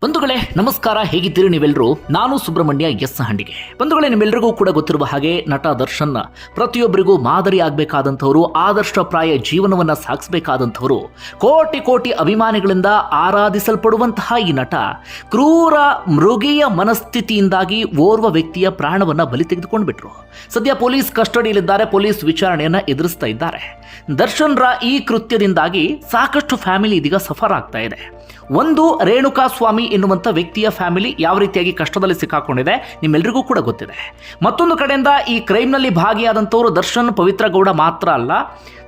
ಬಂಧುಗಳೇ ನಮಸ್ಕಾರ, ಹೇಗಿದ್ದೀರಿ ನೀವೆಲ್ಲರೂ? ನಾನು ಸುಬ್ರಹ್ಮಣ್ಯ ಎಸ್ ಹಂಡಿಗೆ. ಬಂಧುಗಳೇ, ನಿಮ್ಮೆಲ್ಲರಿಗೂ ಕೂಡ ಗೊತ್ತಿರುವ ಹಾಗೆ ನಟ ದರ್ಶನ್ ಪ್ರತಿಯೊಬ್ಬರಿಗೂ ಮಾದರಿ ಆಗಬೇಕಾದಂಥವರು, ಆದರ್ಶಪ್ರಾಯ ಜೀವನವನ್ನು ಸಾಗಿಸಬೇಕಾದಂಥವರು, ಕೋಟಿ ಕೋಟಿ ಅಭಿಮಾನಿಗಳಿಂದ ಆರಾಧಿಸಲ್ಪಡುವಂತಹ ಈ ನಟ ಕ್ರೂರ ಮೃಗೀಯ ಮನಸ್ಥಿತಿಯಿಂದಾಗಿ ಓರ್ವ ವ್ಯಕ್ತಿಯ ಪ್ರಾಣವನ್ನು ಬಲಿ ತೆಗೆದುಕೊಂಡು ಬಿಟ್ರು. ಸದ್ಯ ಪೊಲೀಸ್ ಕಸ್ಟಡಿಯಲ್ಲಿದ್ದಾರೆ, ಪೊಲೀಸ್ ವಿಚಾರಣೆಯನ್ನು ಎದುರಿಸ್ತಾ ಇದ್ದಾರೆ. ದರ್ಶನ್ ರ ಈ ಕೃತ್ಯದಿಂದಾಗಿ ಸಾಕಷ್ಟು ಫ್ಯಾಮಿಲಿ ಇದೀಗ ಸಫರ್ ಆಗ್ತಾ ಇದೆ. ಒಂದು ರೇಣುಕಾ ಸ್ವಾಮಿ ಎನ್ನುವಂಥ ವ್ಯಕ್ತಿಯ ಫ್ಯಾಮಿಲಿ ಯಾವ ರೀತಿಯಾಗಿ ಕಷ್ಟದಲ್ಲಿ ಸಿಕ್ಕಾಕೊಂಡಿದೆ ನಿಮ್ಮೆಲ್ಲರಿಗೂ ಕೂಡ ಗೊತ್ತಿದೆ. ಮತ್ತೊಂದು ಕಡೆಯಿಂದ ಈ ಕ್ರೈಮ್ನಲ್ಲಿ ಭಾಗಿಯಾದಂಥವರು ದರ್ಶನ್ ಪವಿತ್ರ ಗೌಡ ಮಾತ್ರ ಅಲ್ಲ,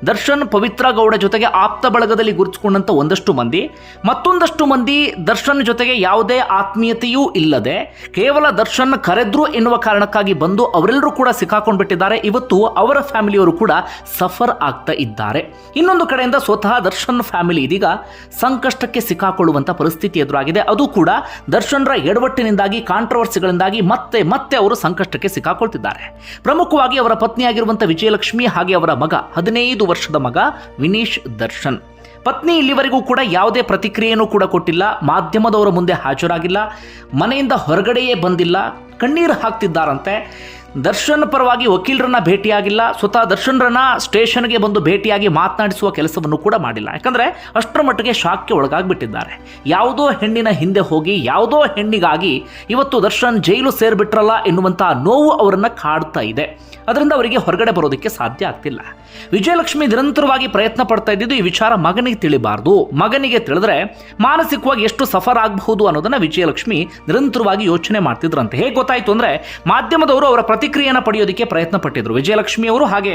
ದರ್ಶನ್ ಪವಿತ್ರ ಗೌಡ ಜೊತೆಗೆ ಆಪ್ತ ಬಳಗದಲ್ಲಿ ಗುರುತಿಸಿಕೊಂಡಂಥ ಒಂದಷ್ಟು ಮಂದಿ, ಮತ್ತೊಂದಷ್ಟು ಮಂದಿ ದರ್ಶನ್ ಜೊತೆಗೆ ಯಾವುದೇ ಆತ್ಮೀಯತೆಯೂ ಇಲ್ಲದೆ ಕೇವಲ ದರ್ಶನ್ ಕರೆದ್ರು ಎನ್ನುವ ಕಾರಣಕ್ಕಾಗಿ ಬಂದು ಅವರೆಲ್ಲರೂ ಕೂಡ ಸಿಕ್ಕಾಕೊಂಡು ಬಿಟ್ಟಿದ್ದಾರೆ. ಇವತ್ತು ಅವರ ಫ್ಯಾಮಿಲಿಯವರು ಕೂಡ ಸಫರ್ ಆಗ್ತಾ ಇದ್ದಾರೆ. ಇನ್ನೊಂದು ಕಡೆಯಿಂದ ಸ್ವತಃ ದರ್ಶನ್ ಫ್ಯಾಮಿಲಿ ಇದೀಗ ಸಂಕಷ್ಟಕ್ಕೆ ಸಿಕ್ಕಾಕೊಳ್ಳುವಂಥ ಪರಿಸ್ಥಿತಿ ಎದುರಾಗಿದೆ. ಅದು ಕೂಡ ದರ್ಶನ್ರ ಎಡವಟ್ಟಿನಿಂದಾಗಿ, ಕಾಂಟ್ರವರ್ಸಿಗಳಿಂದಾಗಿ ಮತ್ತೆ ಮತ್ತೆ ಅವರು ಸಂಕಷ್ಟಕ್ಕೆ ಸಿಕ್ಕಾಕೊಳ್ತಿದ್ದಾರೆ. ಪ್ರಮುಖವಾಗಿ ಅವರ ಪತ್ನಿಯಾಗಿರುವಂಥ ವಿಜಯಲಕ್ಷ್ಮಿ ಹಾಗೆ ಅವರ ಮಗ 15 ವರ್ಷದ ಮಗ ವಿನೀಶ್ ದರ್ಶನ್. ಪತ್ನಿ ಇಲ್ಲಿವರೆಗೂ ಕೂಡ ಯಾವುದೇ ಪ್ರತಿಕ್ರಿಯೆಯನ್ನು ಕೂಡ ಕೊಟ್ಟಿಲ್ಲ, ಮಾಧ್ಯಮದವರ ಮುಂದೆ ಹಾಜರಾಗಿಲ್ಲ, ಮನೆಯಿಂದ ಹೊರಗಡೆಯೇ ಬಂದಿಲ್ಲ, ಕಣ್ಣೀರು ಹಾಕ್ತಿದ್ದಾರಂತೆ. ದರ್ಶನ್ ಪರವಾಗಿ ವಕೀಲರನ್ನ ಭೇಟಿಯಾಗಿಲ್ಲ, ಸ್ವತಃ ದರ್ಶನ್ರನ್ನ ಸ್ಟೇಷನ್ಗೆ ಬಂದು ಭೇಟಿಯಾಗಿ ಮಾತನಾಡಿಸುವ ಕೆಲಸವನ್ನು ಕೂಡ ಮಾಡಿಲ್ಲ. ಯಾಕಂದರೆ ಅಷ್ಟರ ಮಟ್ಟಿಗೆ ಶಾಕ್ಗೆ ಒಳಗಾಗ್ಬಿಟ್ಟಿದ್ದಾರೆ. ಯಾವುದೋ ಹೆಣ್ಣಿನ ಹಿಂದೆ ಹೋಗಿ ಯಾವುದೋ ಹೆಣ್ಣಿಗಾಗಿ ಇವತ್ತು ದರ್ಶನ್ ಜೈಲು ಸೇರಿಬಿಟ್ರಲ್ಲ ಎನ್ನುವಂಥ ನೋವು ಅವರನ್ನು ಕಾಡ್ತಾ ಇದೆ. ಅದರಿಂದ ಅವರಿಗೆ ಹೊರಗಡೆ ಬರೋದಕ್ಕೆ ಸಾಧ್ಯ ಆಗ್ತಿಲ್ಲ. ವಿಜಯಲಕ್ಷ್ಮಿ ನಿರಂತರವಾಗಿ ಪ್ರಯತ್ನ ಪಡ್ತಾ ಇದ್ದಿದ್ದು ಈ ವಿಚಾರ ಮಗನಿಗೆ ತಿಳಿಬಾರ್ದು, ಮಗನಿಗೆ ತಿಳಿದ್ರೆ ಮಾನಸಿಕವಾಗಿ ಎಷ್ಟು ಸಫರ್ ಆಗಬಹುದು ಅನ್ನೋದನ್ನ ವಿಜಯಲಕ್ಷ್ಮಿ ನಿರಂತರವಾಗಿ ಯೋಚನೆ ಮಾಡ್ತಿದ್ರಂತೆ. ಹೇಗೆ ಗೊತ್ತಾಯ್ತು ಅಂದ್ರೆ, ಮಾಧ್ಯಮದವರು ಅವರ ಪ್ರತಿಕ್ರಿಯೆಯನ್ನು ಪಡೆಯೋದಕ್ಕೆ ಪ್ರಯತ್ನ ಪಟ್ಟಿದ್ರು. ವಿಜಯಲಕ್ಷ್ಮಿ ಅವರು ಹಾಗೆ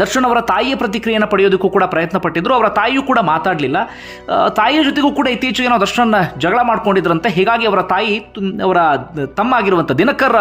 ದರ್ಶನ್ ಅವರ ತಾಯಿಯ ಪ್ರತಿಕ್ರಿಯೆಯನ್ನು ಪಡೆಯೋದಕ್ಕೂ ಕೂಡ ಪ್ರಯತ್ನ ಪಟ್ಟಿದ್ರು. ಅವರ ತಾಯಿಯೂ ಕೂಡ ಮಾತಾಡಲಿಲ್ಲ. ತಾಯಿಯ ಜೊತೆಗೂ ಕೂಡ ಇತ್ತೀಚೆಗೆ ನಾವು ದರ್ಶನ್ ಜಗಳ ಮಾಡ್ಕೊಂಡಿದ್ರಂತೆ. ಹೀಗಾಗಿ ಅವರ ತಾಯಿ ಅವರ ತಮ್ಮ ಆಗಿರುವಂಥ ದಿನಕರ್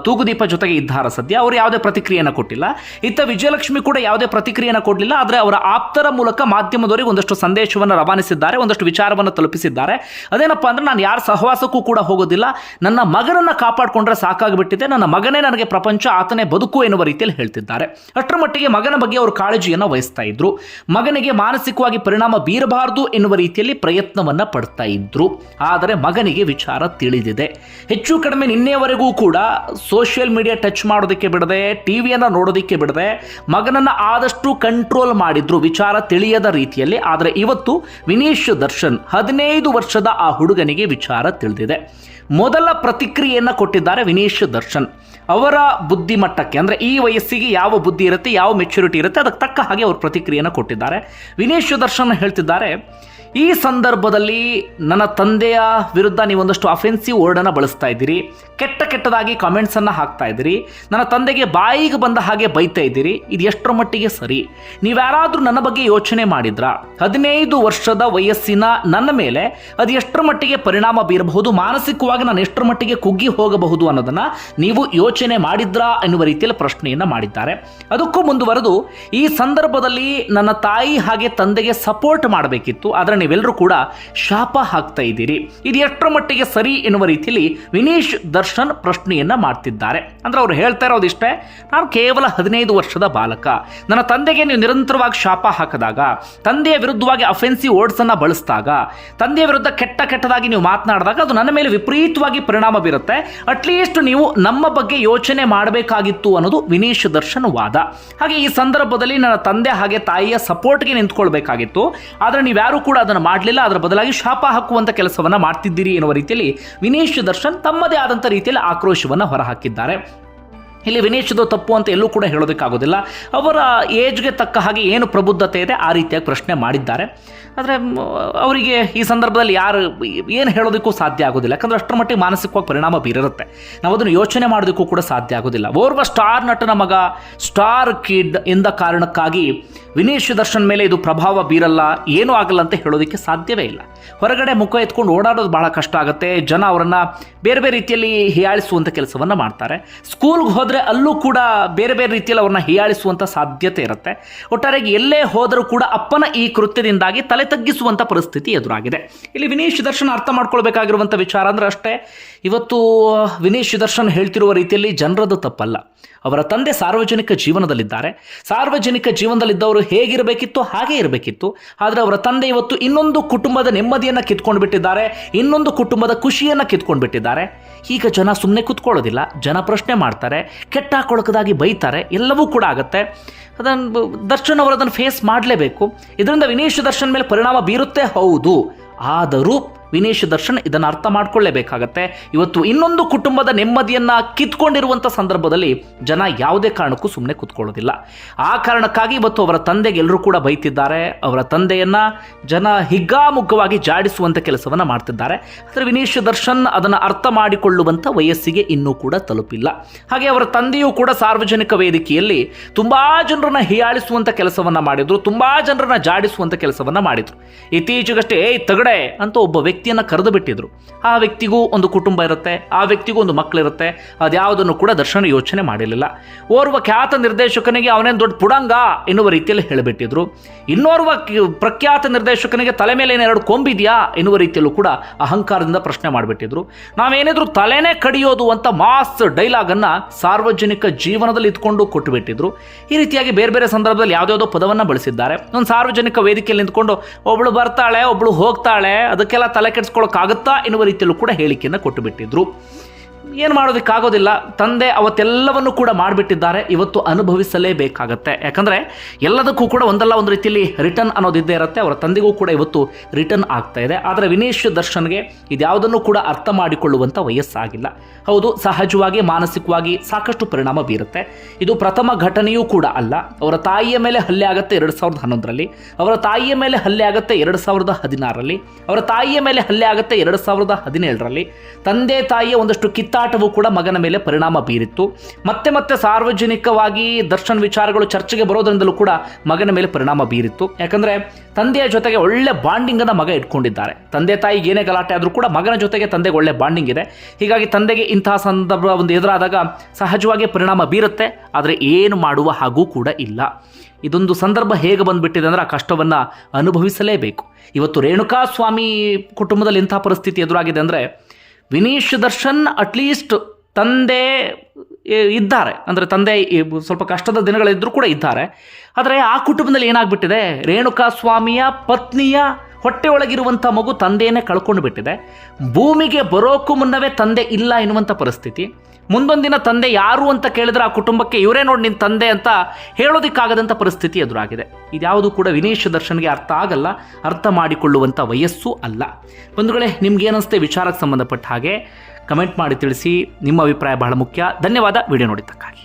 ತೂಗುದೀಪ ಜೊತೆಗೆ ಇದ್ದಾರೆ. ಸದ್ಯ ಅವರು ಯಾವುದೇ ಪ್ರತಿಕ್ರಿಯೆಯನ್ನು ಕೊಟ್ಟಿಲ್ಲ. ಇತ್ತ ವಿಜಯಲಕ್ಷ್ಮಿ ಕೂಡ ಯಾವುದೇ ಪ್ರತಿಕ್ರಿಯೆಯನ್ನು ಕೊಡಲಿಲ್ಲ. ಆದರೆ ಅವರ ಆಪ್ತರ ಮೂಲಕ ಮಾಧ್ಯಮದವರಿಗೆ ಒಂದಷ್ಟು ಸಂದೇಶವನ್ನು ರವಾನಿಸಿದ್ದಾರೆ, ಒಂದಷ್ಟು ವಿಚಾರವನ್ನು ತಲುಪಿಸಿದ್ದಾರೆ. ಅದೇನಪ್ಪ ಅಂದ್ರೆ, ನಾನು ಯಾರ ಸಹವಾಸಕ್ಕೂ ಕೂಡ ಹೋಗೋದಿಲ್ಲ, ನನ್ನ ಮಗನನ್ನು ಕಾಪಾಡಿಕೊಂಡ್ರೆ ಸಾಕಾಗಿಬಿಟ್ಟಿದೆ, ನನ್ನ ಮಗನೇ ನನಗೆ ಪ್ರಪಂಚ, ಆತನೇ ಬದುಕು ಎನ್ನುವ ರೀತಿಯಲ್ಲಿ ಹೇಳ್ತಿದ್ದಾರೆ. ಅಷ್ಟರ ಮಟ್ಟಿಗೆ ಮಗನ ಬಗ್ಗೆ ಅವರು ಕಾಳಜಿಯನ್ನು ವಹಿಸ್ತಾ ಇದ್ರು. ಮಗನಿಗೆ ಮಾನಸಿಕವಾಗಿ ಪರಿಣಾಮ ಬೀರಬಾರದು ಎನ್ನುವ ರೀತಿಯಲ್ಲಿ ಪ್ರಯತ್ನವನ್ನ ಪಡ್ತಾ ಇದ್ರು. ಆದರೆ ಮಗನಿಗೆ ವಿಚಾರ ತಿಳಿದಿದೆ. ಹೆಚ್ಚು ಕಡಿಮೆ ನಿನ್ನೆಯವರೆಗೂ ಕೂಡ ಸೋಷಿಯಲ್ ಮೀಡಿಯಾ ಟಚ್ ಮಾಡೋದಕ್ಕೆ ಬಿಡದೆ, ಟಿವಿಯನ್ನು ನೋಡೋದಕ್ಕೆ ಬಿಡದೆ ಮಗನನ್ನ ಆದಷ್ಟು ಕಂಟ್ರೋಲ್ ಮಾಡಿದ್ರು, ವಿಚಾರ ತಿಳಿಯದ ರೀತಿಯಲ್ಲಿ. ಆದರೆ ಇವತ್ತು ವಿನೀಶ್ ದರ್ಶನ್ 15 ವರ್ಷದ ಆ ಹುಡುಗನಿಗೆ ವಿಚಾರ ತಿಳಿದಿದೆ. ಮೊದಲ ಪ್ರತಿಕ್ರಿಯೆಯನ್ನು ಕೊಟ್ಟಿದ್ದಾರೆ ವಿನೀಶ್ ದರ್ಶನ್. ಅವರ ಬುದ್ಧಿಮಟ್ಟಕ್ಕೆ, ಅಂದರೆ ಈ ವಯಸ್ಸಿಗೆ ಯಾವ ಬುದ್ಧಿ ಇರುತ್ತೆ, ಯಾವ ಮೆಚುರಿಟಿ ಇರುತ್ತೆ, ಅದಕ್ಕೆ ತಕ್ಕ ಹಾಗೆ ಅವರು ಪ್ರತಿಕ್ರಿಯೆಯನ್ನು ಕೊಟ್ಟಿದ್ದಾರೆ. ವಿನೀಶ್ ದರ್ಶನ್ ಹೇಳ್ತಿದ್ದಾರೆ, ಈ ಸಂದರ್ಭದಲ್ಲಿ ನನ್ನ ತಂದೆಯ ವಿರುದ್ಧ ನೀವೊಂದಷ್ಟು ಅಫೆನ್ಸಿವ್ ವರ್ಡನ್ನು ಬಳಸ್ತಾ ಇದ್ದೀರಿ, ಕೆಟ್ಟದಾಗಿ ಕಾಮೆಂಟ್ಸನ್ನು ಹಾಕ್ತಾ ಇದ್ದೀರಿ, ನನ್ನ ತಂದೆಗೆ ಬಾಯಿಗೆ ಬಂದ ಹಾಗೆ ಬೈತಾ ಇದ್ದೀರಿ. ಇದು ಎಷ್ಟರ ಮಟ್ಟಿಗೆ ಸರಿ? ನೀವ್ಯಾರಾದರೂ ನನ್ನ ಬಗ್ಗೆ ಯೋಚನೆ ಮಾಡಿದ್ರಾ? 15 ವರ್ಷದ ವಯಸ್ಸಿನ ನನ್ನ ಮೇಲೆ ಅದು ಎಷ್ಟರ ಮಟ್ಟಿಗೆ ಪರಿಣಾಮ ಬೀರಬಹುದು, ಮಾನಸಿಕವಾಗಿ ನಾನು ಎಷ್ಟರ ಮಟ್ಟಿಗೆ ಕುಗ್ಗಿ ಹೋಗಬಹುದು ಅನ್ನೋದನ್ನು ನೀವು ಯೋಚನೆ ಮಾಡಿದ್ರಾ ಎನ್ನುವ ರೀತಿಯಲ್ಲಿ ಪ್ರಶ್ನೆಯನ್ನು ಮಾಡಿದ್ದಾರೆ. ಅದಕ್ಕೂ ಮುಂದುವರೆದು, ಈ ಸಂದರ್ಭದಲ್ಲಿ ನನ್ನ ತಾಯಿ ಹಾಗೆ ತಂದೆಗೆ ಸಪೋರ್ಟ್ ಮಾಡಬೇಕಿತ್ತು, ಆದರೆ ನೀವೆಲ್ಲರೂ ಕೂಡ ಶಾಪ ಹಾಕ್ತಾ ಇದ್ದೀರಿ, ಇದು ಎಷ್ಟರ ಮಟ್ಟಿಗೆ ಸರಿ ಎನ್ನುವ ರೀತಿಯಲ್ಲಿ ವಿನೀಶ್ ದರ್ಶನ್ ಪ್ರಶ್ನೆಯನ್ನ ಮಾಡ್ತಿದ್ದಾರೆ. ಅಂದ್ರೆ ಅವರು ಹೇಳ್ತಾ ಇರೋದಿಷ್ಟೇ, ನಾನು ಕೇವಲ 15 ವರ್ಷದ ಬಾಲಕ, ನನ್ನ ತಂದೆಗೆ ನೀವು ನಿರಂತರವಾಗಿ ಶಾಪ ಹಾಕಿದಾಗ, ತಂದೆಯ ವಿರುದ್ಧವಾಗಿ ಅಫೆನ್ಸಿವ್ ವರ್ಡ್ಸ್ ಅನ್ನ ಬಳಸಿದಾಗ, ತಂದೆಯ ವಿರುದ್ಧ ಕೆಟ್ಟದಾಗಿ ನೀವು ಮಾತನಾಡಿದಾಗ ಅದು ನನ್ನ ಮೇಲೆ ವಿಪರೀತವಾಗಿ ಪರಿಣಾಮ ಬೀರುತ್ತೆ. ಅಟ್ಲೀಸ್ಟ್ ನೀವು ನಮ್ಮ ಬಗ್ಗೆ ಯೋಚನೆ ಮಾಡಬೇಕಾಗಿತ್ತು ಅನ್ನೋದು ವಿನೀಶ್ ದರ್ಶನ್ ವಾದ. ಹಾಗೆ ಈ ಸಂದರ್ಭದಲ್ಲಿ ನನ್ನ ತಂದೆ ಹಾಗೆ ತಾಯಿಯ ಸಪೋರ್ಟ್ಗೆ ನಿಂತ್ಕೊಳ್ಬೇಕಾಗಿತ್ತು, ಆದರೆ ನೀವ್ಯಾರು ಕೂಡ ಅದನ್ನು ಮಾಡಲಿಲ್ಲ, ಅದರ ಬದಲಾಗಿ ಶಾಪ ಹಾಕುವಂತ ಕೆಲಸವನ್ನ ಮಾಡ್ತಿದ್ದೀರಿ ಎನ್ನುವ ರೀತಿಯಲ್ಲಿ ವಿನೀಶ್ ದರ್ಶನ್ ತಮ್ಮದೇ ಆದಂಥ ರೀತಿಯಲ್ಲಿ ಆಕ್ರೋಶವನ್ನು ಹೊರಹಾಕಿದ್ದಾರೆ. ಇಲ್ಲಿ ವಿನೀಶ್ದು ತಪ್ಪು ಅಂತ ಎಲ್ಲೂ ಕೂಡ ಹೇಳೋದಕ್ಕಾಗೋದಿಲ್ಲ. ಅವರ ಏಜ್ಗೆ ತಕ್ಕ ಹಾಗೆ ಏನು ಪ್ರಬುದ್ಧತೆ ಇದೆ ಆ ರೀತಿಯಾಗಿ ಪ್ರಶ್ನೆ ಮಾಡಿದ್ದಾರೆ. ಆದರೆ ಅವರಿಗೆ ಈ ಸಂದರ್ಭದಲ್ಲಿ ಏನು ಹೇಳೋದಕ್ಕೂ ಸಾಧ್ಯ ಆಗೋದಿಲ್ಲ. ಯಾಕಂದರೆ ಅಷ್ಟರ ಮಟ್ಟಿಗೆ ಮಾನಸಿಕವಾಗಿ ಪರಿಣಾಮ ಬೀರಿರುತ್ತೆ. ನಾವು ಅದನ್ನು ಯೋಚನೆ ಮಾಡೋದಕ್ಕೂ ಕೂಡ ಸಾಧ್ಯ ಆಗೋದಿಲ್ಲ. ಓರ್ವ ಸ್ಟಾರ್ ನಟನ ಮಗ, ಸ್ಟಾರ್ ಕಿಡ್ ಎಂದ ಕಾರಣಕ್ಕಾಗಿ ವಿನೀಶ್ ದರ್ಶನ್ ಮೇಲೆ ಇದು ಪ್ರಭಾವ ಬೀರಲ್ಲ, ಏನೂ ಆಗಲ್ಲ ಅಂತ ಹೇಳೋದಕ್ಕೆ ಸಾಧ್ಯವೇ ಇಲ್ಲ. ಹೊರಗಡೆ ಮುಖ ಎತ್ಕೊಂಡು ಓಡಾಡೋದು ಬಹಳ ಕಷ್ಟ ಆಗುತ್ತೆ. ಜನ ಅವರನ್ನು ಬೇರೆ ಬೇರೆ ರೀತಿಯಲ್ಲಿ ಹೀಯಾಳಿಸುವಂಥ ಕೆಲಸವನ್ನು ಮಾಡ್ತಾರೆ. ಸ್ಕೂಲ್ಗೆ ಹೋದರೆ ಅಲ್ಲೂ ಕೂಡ ಬೇರೆ ಬೇರೆ ರೀತಿಯಲ್ಲಿ ಅವ್ರನ್ನ ಹೀಯಾಳಿಸುವಂಥ ಸಾಧ್ಯತೆ ಇರುತ್ತೆ. ಒಟ್ಟಾರೆಯಾಗಿ ಎಲ್ಲೇ ಹೋದರೂ ಕೂಡ ಅಪ್ಪನ ಈ ಕೃತ್ಯದಿಂದಾಗಿ ತಲೆ ತಗ್ಗಿಸುವಂಥ ಪರಿಸ್ಥಿತಿ ಎದುರಾಗಿದೆ. ಇಲ್ಲಿ ವಿನೀಶ್ ದರ್ಶನ್ ಅರ್ಥ ಮಾಡ್ಕೊಳ್ಬೇಕಾಗಿರುವಂಥ ವಿಚಾರ ಅಂದರೆ ಅಷ್ಟೇ, ಇವತ್ತು ವಿನೀಶ್ ದರ್ಶನ್ ಹೇಳ್ತಿರುವ ರೀತಿಯಲ್ಲಿ ಜನರದ್ದು ತಪ್ಪಲ್ಲ, ಅವರ ತಂದೆ ಸಾರ್ವಜನಿಕ ಜೀವನದಲ್ಲಿದ್ದಾರೆ. ಸಾರ್ವಜನಿಕ ಜೀವನದಲ್ಲಿದ್ದವರು ಹೇಗಿರಬೇಕಿತ್ತು ಹಾಗೇ ಇರಬೇಕಿತ್ತು. ಆದರೆ ಅವರ ತಂದೆ ಇವತ್ತು ಇನ್ನೊಂದು ಕುಟುಂಬದ ನೆಮ್ಮದಿಯನ್ನು ಕಿತ್ಕೊಂಡು ಬಿಟ್ಟಿದ್ದಾರೆ, ಇನ್ನೊಂದು ಕುಟುಂಬದ ಖುಷಿಯನ್ನು ಕಿತ್ಕೊಂಡು ಬಿಟ್ಟಿದ್ದಾರೆ. ಈಗ ಜನ ಸುಮ್ಮನೆ ಕೂತ್ಕೊಳ್ಳೋದಿಲ್ಲ, ಜನ ಪ್ರಶ್ನೆ ಮಾಡ್ತಾರೆ, ಕೆಟ್ಟ ಕೊಳಕದಾಗಿ ಬೈತಾರೆ, ಎಲ್ಲವೂ ಕೂಡ ಆಗುತ್ತೆ. ಅದನ್ನು ದರ್ಶನ್ ಅವರು ಅದನ್ನು ಫೇಸ್ ಮಾಡಲೇಬೇಕು. ಇದರಿಂದ ವಿನೇಶ್ ದರ್ಶನ್ ಮೇಲೆ ಪರಿಣಾಮ ಬೀರುತ್ತೆ, ಹೌದು. ಆದರೂ ವಿನೇಶ್ ದರ್ಶನ್ ಇದನ್ನು ಅರ್ಥ ಮಾಡ್ಕೊಳ್ಳೇಬೇಕಾಗತ್ತೆ. ಇವತ್ತು ಇನ್ನೊಂದು ಕುಟುಂಬದ ನೆಮ್ಮದಿಯನ್ನು ಕಿತ್ಕೊಂಡಿರುವಂಥ ಸಂದರ್ಭದಲ್ಲಿ ಜನ ಯಾವುದೇ ಕಾರಣಕ್ಕೂ ಸುಮ್ಮನೆ ಕೂತ್ಕೊಳ್ಳೋದಿಲ್ಲ. ಆ ಕಾರಣಕ್ಕಾಗಿ ಇವತ್ತು ಅವರ ತಂದೆಗೆ ಎಲ್ಲರೂ ಕೂಡ ಬೈತಿದ್ದಾರೆ. ಅವರ ತಂದೆಯನ್ನು ಜನ ಹಿಗ್ಗಾಮುಗ್ಗವಾಗಿ ಜಾಡಿಸುವಂಥ ಕೆಲಸವನ್ನು ಮಾಡ್ತಿದ್ದಾರೆ. ಆದರೆ ವಿನೇಶ್ ದರ್ಶನ್ ಅದನ್ನು ಅರ್ಥ ಮಾಡಿಕೊಳ್ಳುವಂಥ ವಯಸ್ಸಿಗೆ ಇನ್ನೂ ಕೂಡ ತಲುಪಿಲ್ಲ. ಹಾಗೆ ಅವರ ತಂದೆಯೂ ಕೂಡ ಸಾರ್ವಜನಿಕ ವೇದಿಕೆಯಲ್ಲಿ ತುಂಬ ಜನರನ್ನ ಹೀಯಾಳಿಸುವಂಥ ಕೆಲಸವನ್ನು ಮಾಡಿದರು, ತುಂಬ ಜನರನ್ನ ಜಾಡಿಸುವಂಥ ಕೆಲಸವನ್ನು ಮಾಡಿದರು. ಇತ್ತೀಚೆಗಷ್ಟೇ ತಗಡೆ ಅಂತ ಒಬ್ಬ ವ್ಯಕ್ತಿಯನ್ನು ಕರೆದು ಬಿಟ್ಟಿದ್ರು. ಆ ವ್ಯಕ್ತಿಗೂ ಒಂದು ಕುಟುಂಬ ಇರುತ್ತೆ, ಆ ವ್ಯಕ್ತಿಗೂ ಒಂದು ಮಕ್ಕಳಿರುತ್ತೆ. ಅದ್ಯಾವುದನ್ನು ಕೂಡ ದರ್ಶನ ಯೋಚನೆ ಮಾಡಿರಲಿಲ್ಲ. ಓರ್ವ ಖ್ಯಾತ ನಿರ್ದೇಶಕನಿಗೆ ಅವನೇನು ದೊಡ್ಡ ಪುಡಂಗ ಎನ್ನುವ ರೀತಿಯಲ್ಲಿ ಹೇಳಿಬಿಟ್ಟಿದ್ರು. ಇನ್ನೋರ್ವ ಪ್ರಖ್ಯಾತ ನಿರ್ದೇಶಕನಿಗೆ ತಲೆ ಮೇಲೆ ಏನೆರಡು ಕೊಂಬಿದೆಯಾ ಎನ್ನುವ ರೀತಿಯಲ್ಲೂ ಕೂಡ ಅಹಂಕಾರದಿಂದ ಪ್ರಶ್ನೆ ಮಾಡಿಬಿಟ್ಟಿದ್ರು. ನಾವೇನಿದ್ರು ತಲೆನೇ ಕಡಿಯೋದು ಅಂತ ಮಾಸ್ ಡೈಲಾಗನ್ನು ಸಾರ್ವಜನಿಕ ಜೀವನದಲ್ಲಿ ಇಟ್ಕೊಂಡು ಕೊಟ್ಟುಬಿಟ್ಟಿದ್ರು. ಈ ರೀತಿಯಾಗಿ ಬೇರೆ ಬೇರೆ ಸಂದರ್ಭದಲ್ಲಿ ಯಾವುದ್ಯಾವುದೋ ಪದವನ್ನು ಬಳಸಿದ್ದಾರೆ. ಒಂದು ಸಾರ್ವಜನಿಕ ವೇದಿಕೆಯಲ್ಲಿ ನಿಂತ್ಕೊಂಡು ಒಬ್ಬಳು ಬರ್ತಾಳೆ, ಒಬ್ಬಳು ಹೋಗ್ತಾಳೆ, ಅದಕ್ಕೆಲ್ಲ ತಲೆ ಕೆಡಿಸ್ಕೊಳ್ಳೋಕ್ಕಾಗುತ್ತಾ ಎನ್ನುವ ರೀತಿಯಲ್ಲೂ ಕೂಡ ಹೇಳಿಕೆಯನ್ನು ಕೊಟ್ಟು ಬಿಟ್ಟಿದ್ರು. ಏನು ಮಾಡೋದಕ್ಕಾಗೋದಿಲ್ಲ. ತಂದೆ ಅವತ್ತೆಲ್ಲವನ್ನು ಕೂಡ ಮಾಡಿಬಿಟ್ಟಿದ್ದಾರೆ. ಇವತ್ತು ಅನುಭವಿಸಲೇಬೇಕಾಗತ್ತೆ. ಯಾಕಂದರೆ ಎಲ್ಲದಕ್ಕೂ ಕೂಡ ಒಂದಲ್ಲ ಒಂದು ರೀತಿಯಲ್ಲಿ ರಿಟರ್ನ್ ಅನ್ನೋದಿದ್ದೇ ಇರುತ್ತೆ. ಅವರ ತಂದೆಗೂ ಕೂಡ ಇವತ್ತು ರಿಟರ್ನ್ ಆಗ್ತಾ ಇದೆ. ಆದರೆ ವಿನೇಶ್ ದರ್ಶನ್ಗೆ ಇದ್ಯಾವುದನ್ನು ಕೂಡ ಅರ್ಥ ಮಾಡಿಕೊಳ್ಳುವಂಥ ವಯಸ್ಸಾಗಿಲ್ಲ. ಹೌದು, ಸಹಜವಾಗಿ ಮಾನಸಿಕವಾಗಿ ಸಾಕಷ್ಟು ಪರಿಣಾಮ ಬೀರುತ್ತೆ. ಇದು ಪ್ರಥಮ ಘಟನೆಯೂ ಕೂಡ ಅಲ್ಲ. ಅವರ ತಾಯಿಯ ಮೇಲೆ ಹಲ್ಲೆ ಆಗುತ್ತೆ 2011ರಲ್ಲಿ, ಅವರ ತಾಯಿಯ ಮೇಲೆ ಹಲ್ಲೆ ಆಗುತ್ತೆ 2016ರಲ್ಲಿ, ಅವರ ತಾಯಿಯ ಮೇಲೆ ಹಲ್ಲೆ ಆಗುತ್ತೆ 2017ರಲ್ಲಿ. ತಂದೆ ತಾಯಿಯ ಒಂದಷ್ಟು ಕಿತ್ತಾಟವೂ ಕೂಡ ಮಗನ ಮೇಲೆ ಪರಿಣಾಮ ಬೀರಿತ್ತು. ಮತ್ತೆ ಮತ್ತೆ ಸಾರ್ವಜನಿಕವಾಗಿ ದರ್ಶನ್ ವಿಚಾರಗಳು ಚರ್ಚೆಗೆ ಬರೋದ್ರಿಂದಲೂ ಕೂಡ ಮಗನ ಮೇಲೆ ಪರಿಣಾಮ ಬೀರಿತ್ತು. ಯಾಕಂದರೆ ತಂದೆಯ ಜೊತೆಗೆ ಒಳ್ಳೆ ಬಾಂಡಿಂಗನ್ನು ಮಗ ಇಟ್ಕೊಂಡಿದ್ದಾರೆ. ತಂದೆ ತಾಯಿಗೆ ಏನೇ ಗಲಾಟೆ ಆದರೂ ಕೂಡ ಮಗನ ಜೊತೆಗೆ ತಂದೆಗೆ ಒಳ್ಳೆ ಬಾಂಡಿಂಗ್ ಇದೆ. ಹೀಗಾಗಿ ತಂದೆಗೆ ಇಂತಹ ಸಂದರ್ಭ ಒಂದು ಎದುರಾದಾಗ ಸಹಜವಾಗಿ ಪರಿಣಾಮ ಬೀರುತ್ತೆ. ಆದರೆ ಏನು ಮಾಡುವ ಹಾಗೂ ಕೂಡ ಇಲ್ಲ. ಇದೊಂದು ಸಂದರ್ಭ ಹೇಗೆ ಬಂದುಬಿಟ್ಟಿದೆ ಅಂದರೆ ಆ ಕಷ್ಟವನ್ನು ಅನುಭವಿಸಲೇಬೇಕು. ಇವತ್ತು ರೇಣುಕಾಸ್ವಾಮಿ ಕುಟುಂಬದಲ್ಲಿ ಇಂಥ ಪರಿಸ್ಥಿತಿ ಎದುರಾಗಿದೆ ಅಂದರೆ ವಿನೇಶ್ ದರ್ಶನ್ ಅಟ್ಲೀಸ್ಟ್ ತಂದೆ ಇದ್ದಾರೆ, ಅಂದರೆ ತಂದೆ ಸ್ವಲ್ಪ ಕಷ್ಟದ ದಿನಗಳಿದ್ದರೂ ಕೂಡ ಇದ್ದಾರೆ. ಆದರೆ ಆ ಕುಟುಂಬದಲ್ಲಿ ಏನಾಗ್ಬಿಟ್ಟಿದೆ, ರೇಣುಕಾಸ್ವಾಮಿಯ ಪತ್ನಿಯ ಹೊಟ್ಟೆ ಒಳಗಿರುವಂಥ ಮಗು ತಂದೆಯನ್ನೇ ಕಳ್ಕೊಂಡು ಬಿಟ್ಟಿದೆ. ಭೂಮಿಗೆ ಬರೋಕ್ಕೂ ಮುನ್ನವೇ ತಂದೆ ಇಲ್ಲ ಎನ್ನುವಂಥ ಪರಿಸ್ಥಿತಿ. ಮುಂದೊಂದು ದಿನ ತಂದೆ ಯಾರು ಅಂತ ಕೇಳಿದ್ರೆ ಆ ಕುಟುಂಬಕ್ಕೆ ಇವರೇ ನೋಡಿ ನಿನ್ನ ತಂದೆ ಅಂತ ಹೇಳೋದಕ್ಕಾಗದಂಥ ಪರಿಸ್ಥಿತಿ ಎದುರಾಗಿದೆ. ಇದ್ಯಾವುದು ಕೂಡ ವಿನೇಶ್ ದರ್ಶನ್ಗೆ ಅರ್ಥ ಆಗಲ್ಲ, ಅರ್ಥ ಮಾಡಿಕೊಳ್ಳುವಂಥ ವಯಸ್ಸು ಅಲ್ಲ. ಬಂಧುಗಳೇ, ನಿಮ್ಗೇನಿಸುತ್ತೆ ವಿಚಾರಕ್ಕೆ ಸಂಬಂಧಪಟ್ಟ ಹಾಗೆ ಕಮೆಂಟ್ ಮಾಡಿ ತಿಳಿಸಿ. ನಿಮ್ಮ ಅಭಿಪ್ರಾಯ ಬಹಳ ಮುಖ್ಯ. ಧನ್ಯವಾದ ವಿಡಿಯೋ ನೋಡಿದ್ದಕ್ಕಾಗಿ.